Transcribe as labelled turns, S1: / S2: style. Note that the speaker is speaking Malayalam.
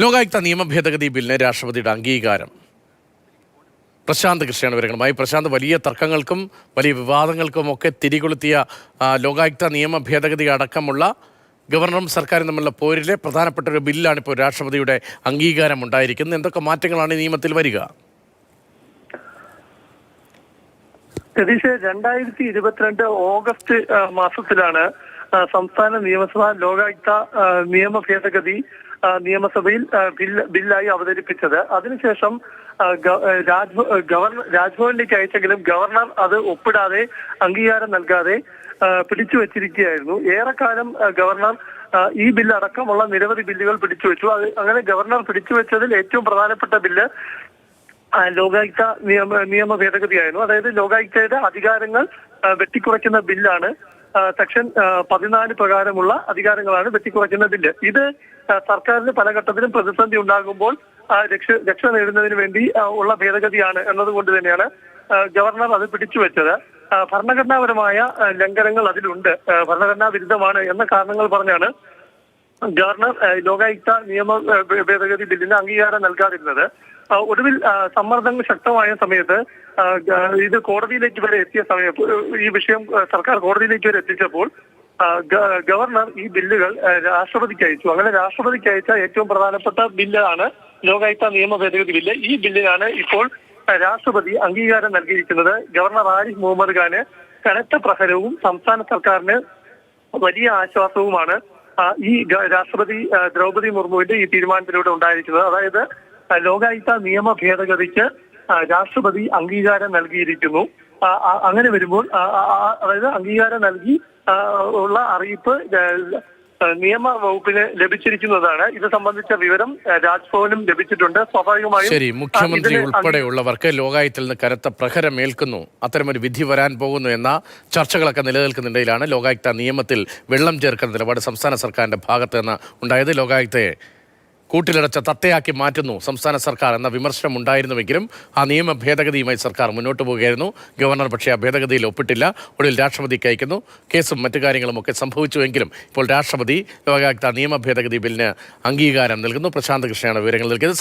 S1: ലോകായുക്ത നിയമ ഭേദഗതി ബില്ലിന് രാഷ്ട്രപതിയുടെ അംഗീകാരം. പ്രശാന്ത് കൃഷ്ണയാണ് വിവരങ്ങളുമായി. പ്രശാന്ത്, വലിയ തർക്കങ്ങൾക്കും വലിയ വിവാദങ്ങൾക്കും ഒക്കെ തിരികൊളുത്തിയ ലോകായുക്ത നിയമ ഭേദഗതി അടക്കമുള്ള ഗവർണറും സർക്കാരും തമ്മിലുള്ള പോരിലെ പ്രധാനപ്പെട്ട ഒരു ബില്ലാണ് ഇപ്പോൾ രാഷ്ട്രപതിയുടെ അംഗീകാരം ഉണ്ടായിരിക്കുന്നത്. എന്തൊക്കെ മാറ്റങ്ങളാണ് ഈ നിയമത്തിൽ വരിക?
S2: സതീഷ്, 2022 ഓഗസ്റ്റ് മാസത്തിലാണ് സംസ്ഥാന നിയമസഭ ലോകായുക്ത നിയമ ഭേദഗതി നിയമസഭയിൽ ബില്ലായി അവതരിപ്പിച്ചത്. അതിനുശേഷം രാജ്ഭവനിലേക്ക് അയച്ചെങ്കിലും ഗവർണർ അത് ഒപ്പിടാതെ അംഗീകാരം നൽകാതെ പിടിച്ചുവച്ചിരിക്കുകയായിരുന്നു. ഏറെക്കാലം ഗവർണർ ഈ ബില്ല് അടക്കമുള്ള നിരവധി ബില്ലുകൾ പിടിച്ചുവെച്ചു. അങ്ങനെ ഗവർണർ പിടിച്ചുവെച്ചതിൽ ഏറ്റവും പ്രധാനപ്പെട്ട ബില്ല് ലോകായുക്ത നിയമ ഭേദഗതിയായിരുന്നു. അതായത് ലോകായുക്തയുടെ അധികാരങ്ങൾ വെട്ടിക്കുറയ്ക്കുന്ന ബില്ലാണ്. സെക്ഷൻ 14 പ്രകാരമുള്ള അധികാരങ്ങളാണ് വെട്ടിക്കുറയ്ക്കുന്ന ബില്ല്. ഇത് സർക്കാരിന് പല ഘട്ടത്തിലും പ്രതിസന്ധി ഉണ്ടാകുമ്പോൾ രക്ഷ നേടുന്നതിന് വേണ്ടി ഉള്ള ഭേദഗതിയാണ് എന്നതുകൊണ്ട് തന്നെയാണ് ഗവർണർ അത് പിടിച്ചുവെച്ചത്. ഭരണഘടനാപരമായ ലംഘനങ്ങൾ അതിലുണ്ട്, ഭരണഘടനാ വിരുദ്ധമാണ് എന്ന കാരണങ്ങൾ പറഞ്ഞാണ് ഗവർണർ ലോകായുക്ത നിയമ ഭേദഗതി ബില്ലിന് അംഗീകാരം നൽകാതിരുന്നത്. ഒടുവിൽ സമ്മർദ്ദങ്ങൾ ശക്തമായ സമയത്ത് ഇത് കോടതിയിലേക്ക് വരെ എത്തിയ സമയത്ത് ഈ വിഷയം സർക്കാർ കോടതിയിലേക്ക് വരെ എത്തിച്ചപ്പോൾ ഗവർണർ ഈ ബില്ലുകൾ രാഷ്ട്രപതിക്ക് അയച്ചു. അങ്ങനെ രാഷ്ട്രപതിക്ക് അയച്ച ഏറ്റവും പ്രധാനപ്പെട്ട ബില്ലാണ് ലോകായുക്ത നിയമ ഭേദഗതി ബില്ല്. ഈ ബില്ലിനാണ് ഇപ്പോൾ രാഷ്ട്രപതി അംഗീകാരം നൽകിയിരിക്കുന്നത്. ഗവർണർ ആരിഫ് മുഹമ്മദ് ഖാന് കനത്ത പ്രഹരവും സംസ്ഥാന സർക്കാരിന് വലിയ ആശ്വാസവുമാണ് ഈ രാഷ്ട്രപതി ദ്രൗപദി മുർമുവിന്റെ ഈ തീരുമാനത്തിലൂടെ ഉണ്ടായിരിക്കുന്നത്. അതായത് ലോകായുക്ത നിയമ ഭേദഗതിക്ക് രാഷ്ട്രപതി അംഗീകാരം നൽകിയിരിക്കുന്നു. അങ്ങനെ വരുമ്പോൾ അതായത് അംഗീകാരം നൽകി ഉള്ള അറിയിപ്പ് നിയമ വകുപ്പിന് ലഭിച്ചിരിക്കുന്നതാണ്. ഇത് സംബന്ധിച്ച വിവരം രാജ്ഭവനും ലഭിച്ചിട്ടുണ്ട്. സ്വാഭാവികമായും
S1: ശരി, മുഖ്യമന്ത്രി ഉൾപ്പെടെയുള്ളവർക്ക് ലോകായുക്തയിൽ നിന്ന് കനത്ത പ്രഹരമേൽക്കുന്നു, അത്തരമൊരു വിധി വരാൻ പോകുന്നു എന്ന ചർച്ചകളൊക്കെ നിലനിൽക്കുന്നിടയിലാണ് ലോകായുക്ത നിയമത്തിൽ വെള്ളം ചേർക്കുന്ന നിലപാട് സംസ്ഥാന സർക്കാരിന്റെ ഭാഗത്ത് നിന്ന് ഉണ്ടായത്. ലോകായുക്തയെ കൂട്ടിലടച്ച തത്തയാക്കി മാറ്റുന്നു സംസ്ഥാന സർക്കാർ എന്ന വിമർശനം ഉണ്ടായിരുന്നുവെങ്കിലും ആ നിയമ ഭേദഗതിയുമായി സർക്കാർ മുന്നോട്ട് പോവുകയായിരുന്നു. ഗവർണർ പക്ഷേ ആ ഭേദഗതിയിൽ ഒപ്പിട്ടില്ല. ഒടുവിൽ രാഷ്ട്രപതിക്ക് അയക്കുന്നു. കേസും മറ്റു കാര്യങ്ങളുമൊക്കെ സംഭവിച്ചുവെങ്കിലും ഇപ്പോൾ രാഷ്ട്രപതി ലോകായുക്ത നിയമ ഭേദഗതി ബില്ലിന് അംഗീകാരം നൽകുന്നു. പ്രശാന്ത് കൃഷ്ണയാണ് വിവരങ്ങൾ നൽകിയത്.